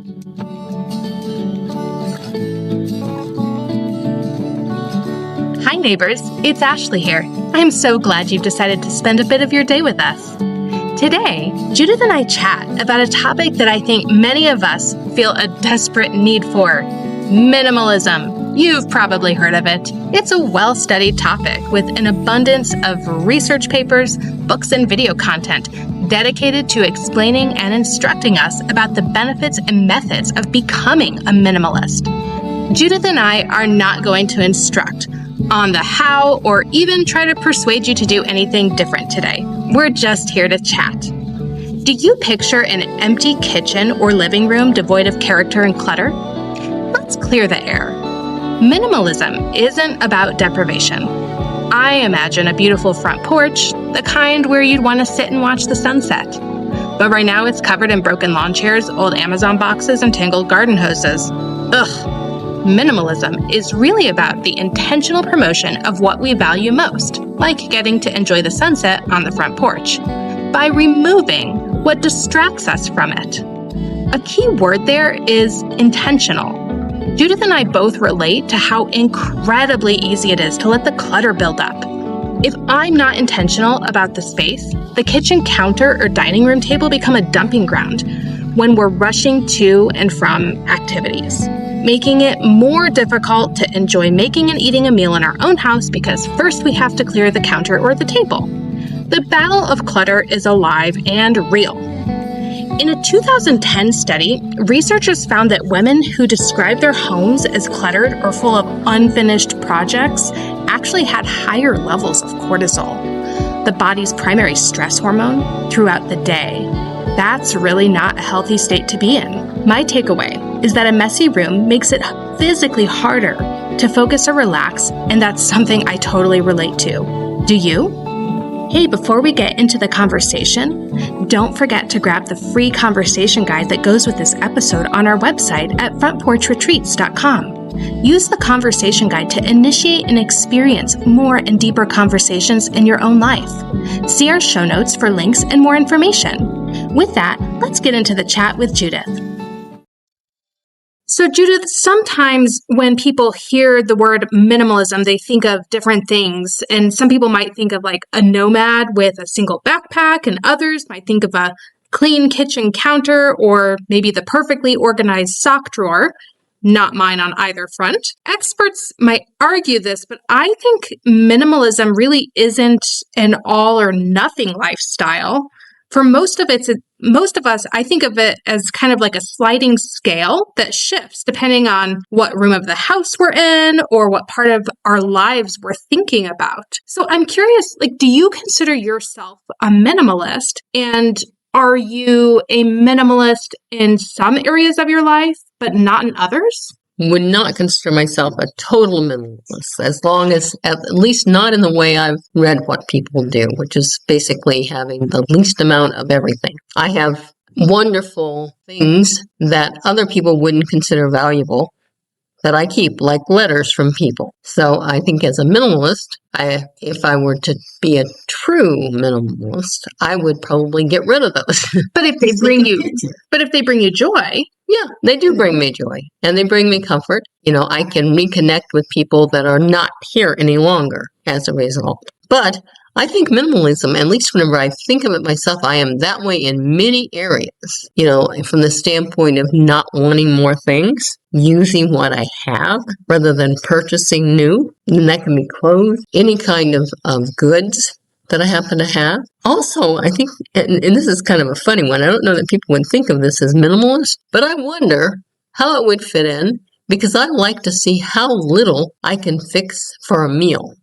Hi neighbors, it's Ashley here. I'm so glad you've decided to spend a bit of your day with us. Today, Judith and I chat about a topic that I think many of us feel a desperate need for: minimalism. You've probably heard of it. It's a well-studied topic with an abundance of research papers, books, and video content dedicated to explaining and instructing us about the benefits and methods of becoming a minimalist. Judith and I are not going to instruct on the how or even try to persuade you to do anything different today. We're just here to chat. Do you picture an empty kitchen or living room devoid of character and clutter? Let's clear the air. Minimalism isn't about deprivation. I imagine a beautiful front porch, the kind where you'd want to sit and watch the sunset. But right now it's covered in broken lawn chairs, old Amazon boxes, and tangled garden hoses. Ugh. Minimalism is really about the intentional promotion of what we value most, like getting to enjoy the sunset on the front porch, by removing what distracts us from it. A key word there is intentional. Judith and I both relate to how incredibly easy it is to let the clutter build up. If I'm not intentional about the space, the kitchen counter or dining room table become a dumping ground when we're rushing to and from activities, making it more difficult to enjoy making and eating a meal in our own house because first we have to clear the counter or the table. The battle of clutter is alive and real. In a 2010 study, researchers found that women who described their homes as cluttered or full of unfinished projects actually had higher levels of cortisol, the body's primary stress hormone, throughout the day. That's really not a healthy state to be in. My takeaway is that a messy room makes it physically harder to focus or relax, and that's something I totally relate to. Do you? Hey, before we get into the conversation, don't forget to grab the free conversation guide that goes with this episode on our website at frontporchretreats.com. Use the conversation guide to initiate and experience more and deeper conversations in your own life. See our show notes for links and more information. With that, let's get into the chat with Judith. So Judith, sometimes when people hear the word minimalism, they think of different things. And some people might think of like a nomad with a single backpack, and others might think of a clean kitchen counter or maybe the perfectly organized sock drawer. Not mine on either front. Experts might argue this, but I think minimalism really isn't an all or nothing lifestyle. For most of us, I think of it as kind of like a sliding scale that shifts depending on what room of the house we're in or what part of our lives we're thinking about. So I'm curious, do you consider yourself a minimalist? And are you a minimalist in some areas of your life, but not in others? Would not consider myself a total minimalist, as long as, at least not in the way I've read what people do, which is basically having the least amount of everything. I have wonderful things that other people wouldn't consider valuable that I keep, like letters from people. So I think as a minimalist, if I were to be a true minimalist, I would probably get rid of those. But if they bring you joy. Yeah, they do bring me joy, and they bring me comfort. I can reconnect with people that are not here any longer as a result. But I think minimalism, at least whenever I think of it myself, I am that way in many areas. From the standpoint of not wanting more things, using what I have rather than purchasing new. And that can be clothes, any kind of goods that I happen to have. Also, I think, and this is kind of a funny one, I don't know that people would think of this as minimalist, but I wonder how it would fit in, because I like to see how little I can fix for a meal.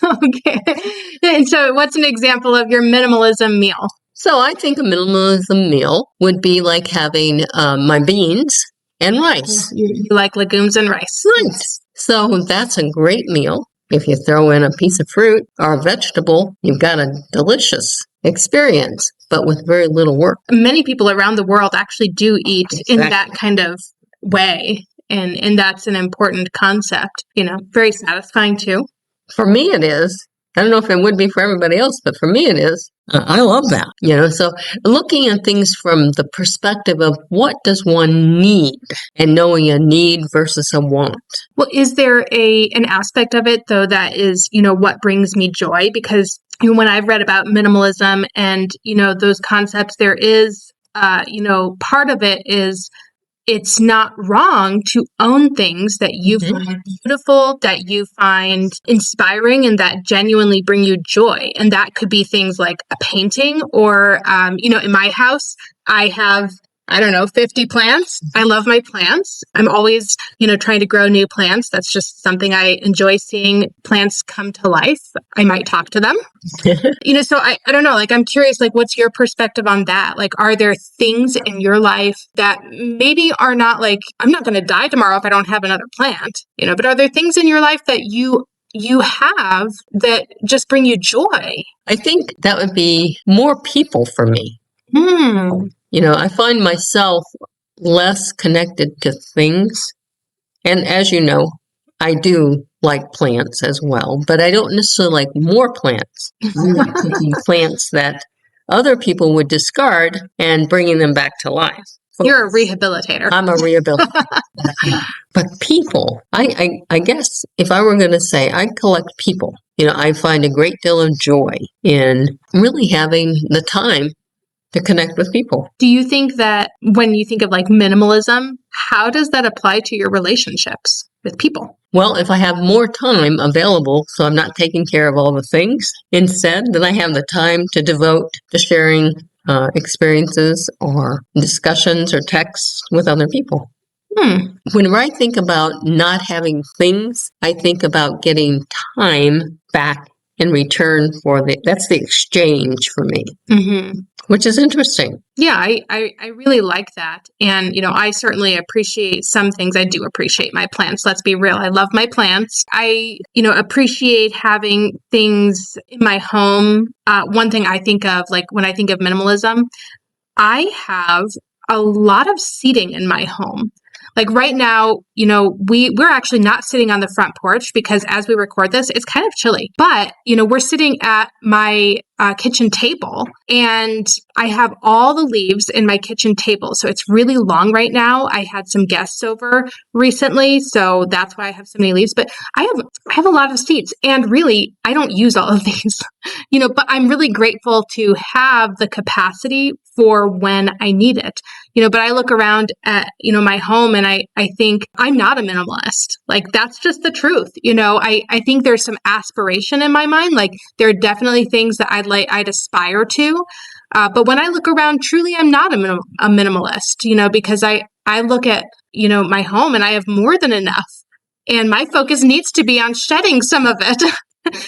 Okay. And so what's an example of your minimalism meal? So I think a minimalism meal would be like having my beans and rice. You like legumes and rice. Rice. So that's a great meal. If you throw in a piece of fruit or a vegetable, you've got a delicious experience, but with very little work. Many people around the world actually do eat in that kind of way. And that's an important concept, very satisfying too. For me, it is. I don't know if it would be for everybody else, but for me it is. I love that. So looking at things from the perspective of what does one need and knowing a need versus a want. Well, is there an aspect of it, though, that is, what brings me joy? Because when I've read about minimalism and, those concepts, there is, part of it is it's not wrong to own things that you find beautiful, that you find inspiring, and that genuinely bring you joy. And that could be things like a painting or, in my house, I have 50 plants. I love my plants. I'm always, trying to grow new plants. That's just something I enjoy, seeing plants come to life. I might talk to them. So I don't know, I'm curious, what's your perspective on that? Are there things in your life that maybe are not I'm not going to die tomorrow if I don't have another plant, but are there things in your life that you have that just bring you joy? I think that would be more people for me. I find myself less connected to things. And as you know, I do like plants as well, but I don't necessarily like more plants. I like taking plants that other people would discard and bringing them back to life. You're a rehabilitator. I'm a rehabilitator. But people, I guess if I were going to say I collect people, I find a great deal of joy in really having the time to connect with people. Do you think that when you think of minimalism, how does that apply to your relationships with people? Well, if I have more time available, so I'm not taking care of all the things, instead, then I have the time to devote to sharing experiences or discussions or texts with other people. Whenever I think about not having things, I think about getting time back in return for that's the exchange for me. Which is interesting. Yeah, I really like that. And, I certainly appreciate some things. I do appreciate my plants. Let's be real. I love my plants. I, appreciate having things in my home. One thing I think of, when I think of minimalism, I have a lot of seating in my home. Right now, we're actually not sitting on the front porch because as we record this, it's kind of chilly. But, we're sitting at my kitchen table and I have all the leaves in my kitchen table. So it's really long right now. I had some guests over recently, so that's why I have so many leaves. But I have a lot of seats and really, I don't use all of these, but I'm really grateful to have the capacity for when I need it. But I look around at, my home and I think I'm not a minimalist. That's just the truth. I think there's some aspiration in my mind. There are definitely things that I'd aspire to. But when I look around, truly, I'm not a minimalist, because I look at, my home and I have more than enough. And my focus needs to be on shedding some of it.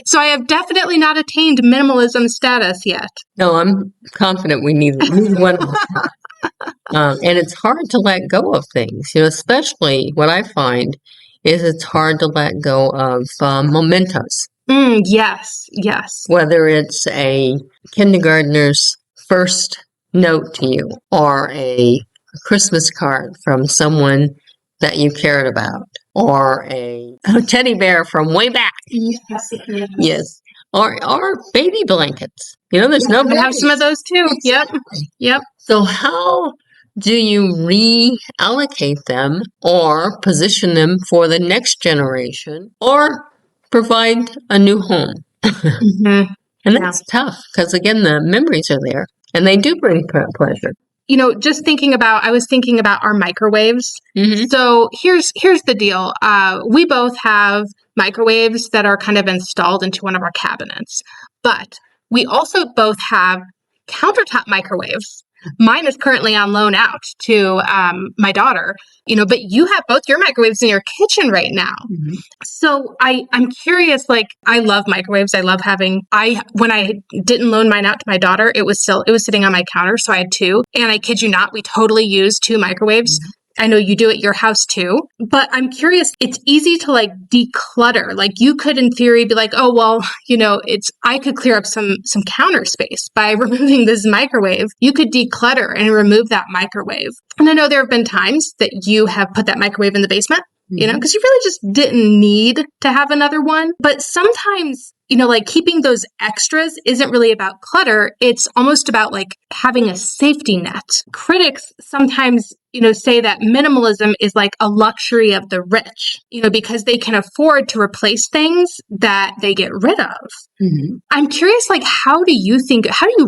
So I have definitely not attained minimalism status yet. No, I'm confident we need one. And it's hard to let go of things, especially what I find is it's hard to let go of mementos. Yes. Whether it's a kindergartner's first note to you or a Christmas card from someone that you cared about or a teddy bear from way back. Yes. Or baby blankets. There's no I have some of those too. Yep. So how do you reallocate them or position them for the next generation or provide a new home? And that's tough because, again, the memories are there and they do bring pleasure. I was thinking about our microwaves. So here's the deal. We both have microwaves that are kind of installed into one of our cabinets, but we also both have countertop microwaves. Mine is currently on loan out to my daughter, but you have both your microwaves in your kitchen right now. So I'm curious, I love microwaves. I love when I didn't loan mine out to my daughter, it was sitting on my counter. So I had two, and I kid you not, we totally use two microwaves. I know you do at your house too, but I'm curious, it's easy to declutter. You could in theory be oh, well, I could clear up some counter space by removing this microwave. You could declutter and remove that microwave. And I know there have been times that you have put that microwave in the basement, because you really just didn't need to have another one. But sometimes, like keeping those extras isn't really about clutter. It's almost about like having a safety net. Critics sometimes, say that minimalism is like a luxury of the rich, because they can afford to replace things that they get rid of. Mm-hmm. I'm curious, like, how do you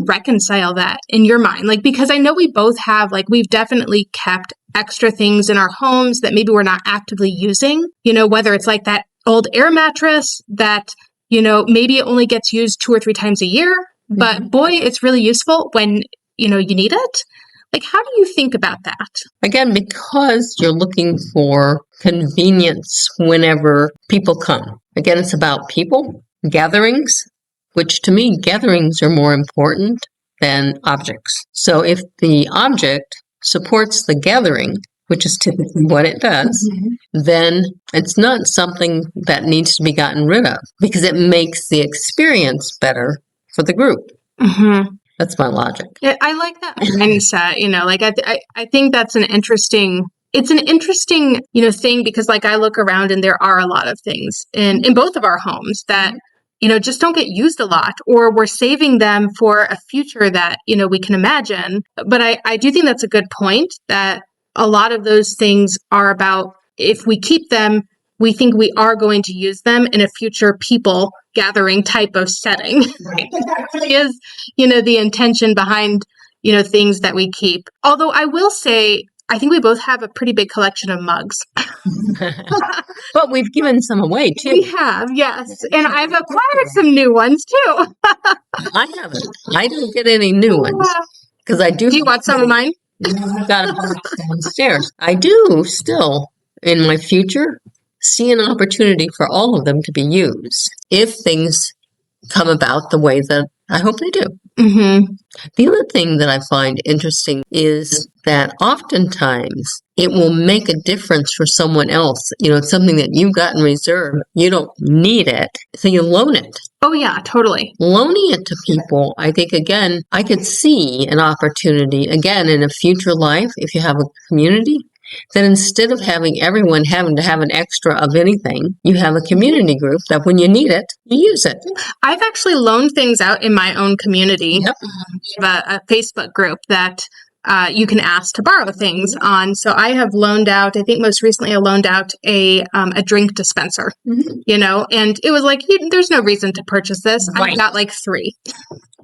reconcile that in your mind? Like, because I know we both have, like, we've definitely kept extra things in our homes that maybe we're not actively using, whether it's like that old air mattress that, maybe it only gets used 2 or 3 times a year, but boy, it's really useful when, you need it. Like, how do you think about that? Again, because you're looking for convenience whenever people come. Again, it's about people, gatherings, which to me, gatherings are more important than objects. So if the object supports the gathering, which is typically what it does, then it's not something that needs to be gotten rid of because it makes the experience better for the group. Mm-hmm. That's my logic. Yeah, I like that mindset. I think that's an interesting thing because like I look around and there are a lot of things in both of our homes that, just don't get used a lot, or we're saving them for a future that, we can imagine. But I do think that's a good point that a lot of those things are about if we keep them, we think we are going to use them in a future people gathering type of setting. Right. That really is, the intention behind, things that we keep. Although I will say, I think we both have a pretty big collection of mugs. But we've given some away too. We have, yes. And I've acquired some new ones too. I haven't. I didn't get any new ones because I do. Do you want some of mine? I've got them downstairs. I do still, in my future, see an opportunity for all of them to be used if things come about the way that I hope they do. Mm-hmm. The other thing that I find interesting is that oftentimes it will make a difference for someone else. It's something that you've got in reserve. You don't need it, so you loan it. Oh, yeah, totally. Loaning it to people, I think, again, I could see an opportunity, again, in a future life, if you have a community, that instead of having everyone having to have an extra of anything, you have a community group that when you need it, you use it. I've actually loaned things out in my own community. Yep. We have a Facebook group that you can ask to borrow things on. So I have loaned out, I think most recently I loaned out a drink dispenser, and it was like, there's no reason to purchase this. Right. I got like 3.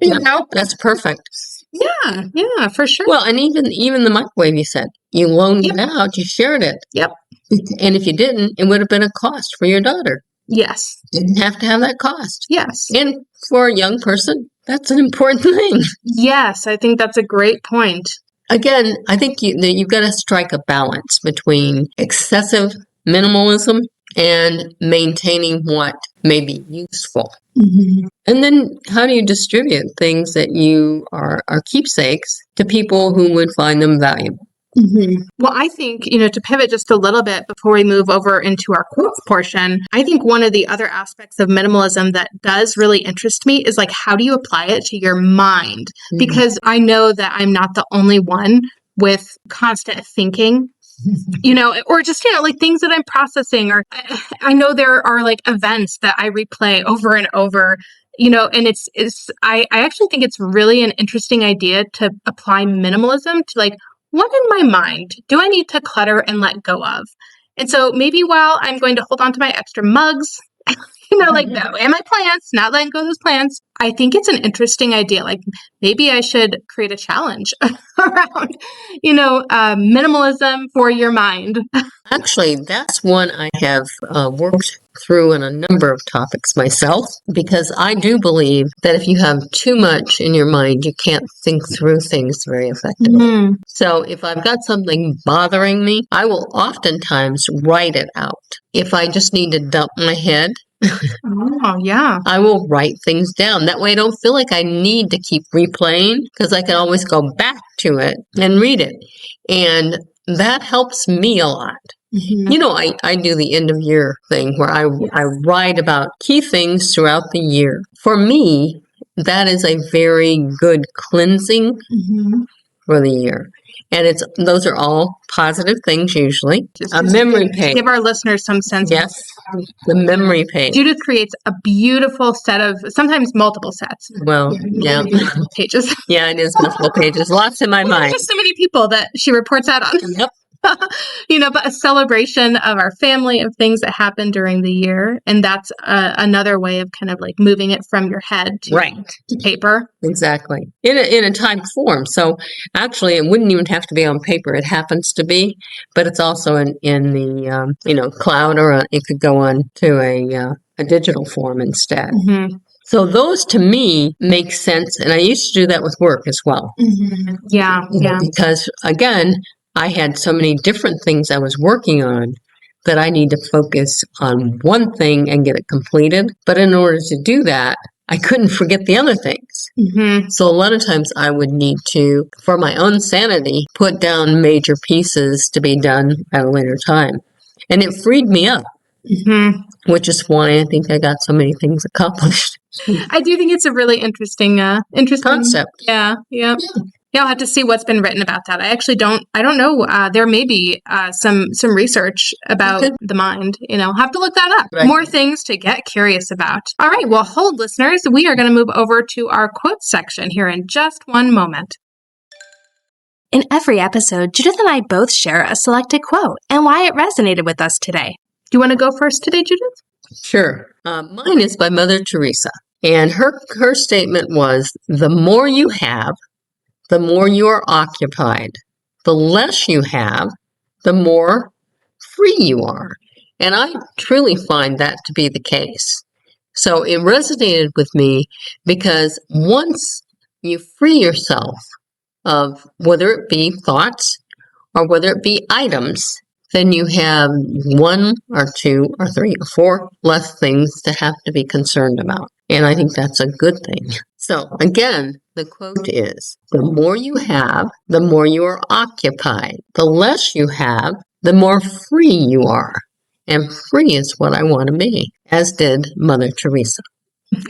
That's perfect. Yeah, for sure. Well, and even the microwave, you said, you loaned it out, you shared it. Yep. And if you didn't, it would have been a cost for your daughter. Yes. Didn't have to have that cost. Yes. And for a young person, that's an important thing. Yes, I think that's a great point. Again, I think you've got to strike a balance between excessive minimalism and maintaining what may be useful. Mm-hmm. And then how do you distribute things that you are keepsakes to people who would find them valuable? Mm-hmm. Well, I think, to pivot just a little bit before we move over into our quotes portion, I think one of the other aspects of minimalism that does really interest me is like, how do you apply it to your mind? Mm-hmm. Because I know that I'm not the only one with constant thinking. Or just, like things that I'm processing, or I know there are like events that I replay over and over, and I actually think it's really an interesting idea to apply minimalism to like, what in my mind do I need to clutter and let go of? And so maybe while I'm going to hold on to my extra mugs, like no, and my plants, not letting go of those plants, I think it's an interesting idea. Like maybe I should create a challenge around, minimalism for your mind. Actually, that's one I have worked through in a number of topics myself, because I do believe that if you have too much in your mind, you can't think through things very effectively. Mm-hmm. So if I've got something bothering me, I will oftentimes write it out. If I just need to dump my head, oh, yeah, I will write things down. That way I don't feel like I need to keep replaying, because I can always go back to it and read it. And that helps me a lot. Mm-hmm. I do the end of year thing where I write about key things throughout the year. For me, that is a very good cleansing for the year. And those are all positive things usually. A memory page. Give our listeners some sense. Yes, the memory page. Judith creates a beautiful set of, sometimes multiple sets. Well, yeah. Pages. Yeah, it is multiple pages. Lots in my mind. Just so many people that she reports out on. Yep. But a celebration of our family, of things that happened during the year. And that's another way of kind of like moving it from your head to paper. Exactly. In a typed form. So actually, it wouldn't even have to be on paper. It happens to be, but it's also in the, cloud, or it could go on to a digital form instead. Mm-hmm. So those to me make sense. And I used to do that with work as well. Mm-hmm. Yeah. Because again, I had so many different things I was working on that I need to focus on one thing and get it completed. But in order to do that, I couldn't forget the other things. Mm-hmm. So a lot of times I would need to, for my own sanity, put down major pieces to be done at a later time. And it freed me up, which is why I think I got so many things accomplished. I do think it's a really interesting concept. Yeah. Yeah, I'll have to see what's been written about that. I don't know. There may be some research about the mind. Have to look that up. Right. More things to get curious about. All right, well, hold, listeners. We are going to move over to our quotes section here in just one moment. In every episode, Judith and I both share a selected quote and why it resonated with us today. Do you want to go first today, Judith? Sure. Mine is by Mother Teresa. And her statement was, the more you have, the more you are occupied. The less you have, the more free you are. And I truly find that to be the case. So it resonated with me because once you free yourself of whether it be thoughts or whether it be items, then you have 1 or 2 or 3 or 4 less things to have to be concerned about. And I think that's a good thing. So again, the quote is, the more you have, the more you are occupied. The less you have, the more free you are. And free is what I want to be, as did Mother Teresa.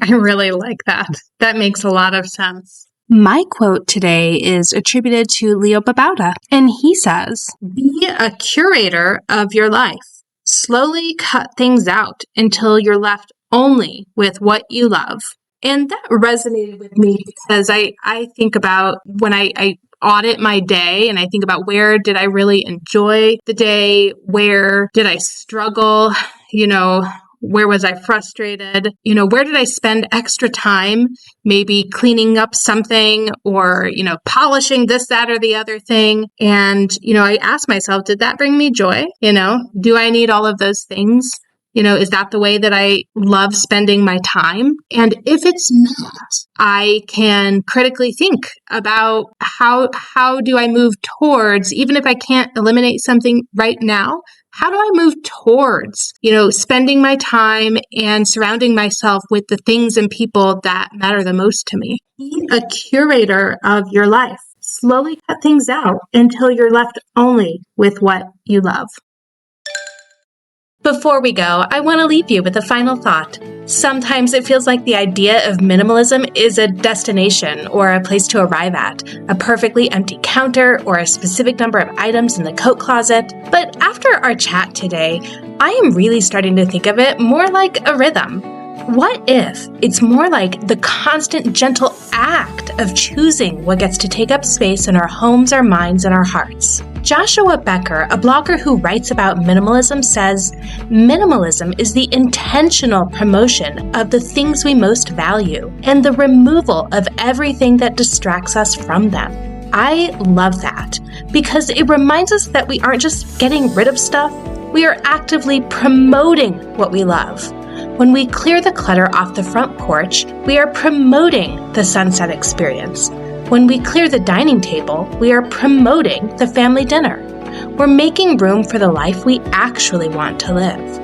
I really like that. That makes a lot of sense. My quote today is attributed to Leo Babauta, and he says, be a curator of your life. Slowly cut things out until you're left only with what you love. And that resonated with me because I think about when I audit my day and I think about where did I really enjoy the day, where did I struggle, where was I frustrated, where did I spend extra time maybe cleaning up something or, polishing this, that, or the other thing. And, I asked myself, did that bring me joy? Do I need all of those things? Is that the way that I love spending my time? And if it's not, I can critically think about how do I move towards, even if I can't eliminate something right now, how do I move towards, spending my time and surrounding myself with the things and people that matter the most to me? Be a curator of your life. Slowly cut things out until you're left only with what you love. Before we go, I want to leave you with a final thought. Sometimes it feels like the idea of minimalism is a destination or a place to arrive at, a perfectly empty counter or a specific number of items in the coat closet. But after our chat today, I am really starting to think of it more like a rhythm. What if it's more like the constant, gentle act of choosing what gets to take up space in our homes, our minds, and our hearts? Joshua Becker, a blogger who writes about minimalism, says, minimalism is the intentional promotion of the things we most value and the removal of everything that distracts us from them. I love that because it reminds us that we aren't just getting rid of stuff, we are actively promoting what we love. When we clear the clutter off the front porch, we are promoting the sunset experience. When we clear the dining table, we are promoting the family dinner. We're making room for the life we actually want to live.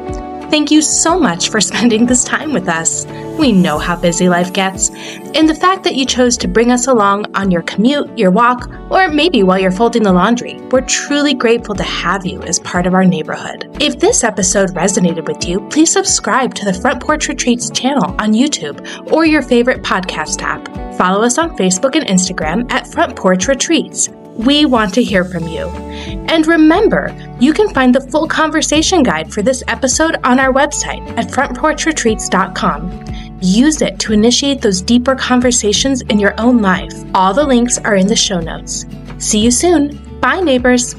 Thank you so much for spending this time with us. We know how busy life gets, and the fact that you chose to bring us along on your commute, your walk, or maybe while you're folding the laundry, we're truly grateful to have you as part of our neighborhood. If this episode resonated with you, please subscribe to the Front Porch Retreats channel on YouTube or your favorite podcast app. Follow us on Facebook and Instagram at Front Porch Retreats. We want to hear from you. And remember, you can find the full conversation guide for this episode on our website at frontporchretreats.com. Use it to initiate those deeper conversations in your own life. All the links are in the show notes. See you soon. Bye, neighbors.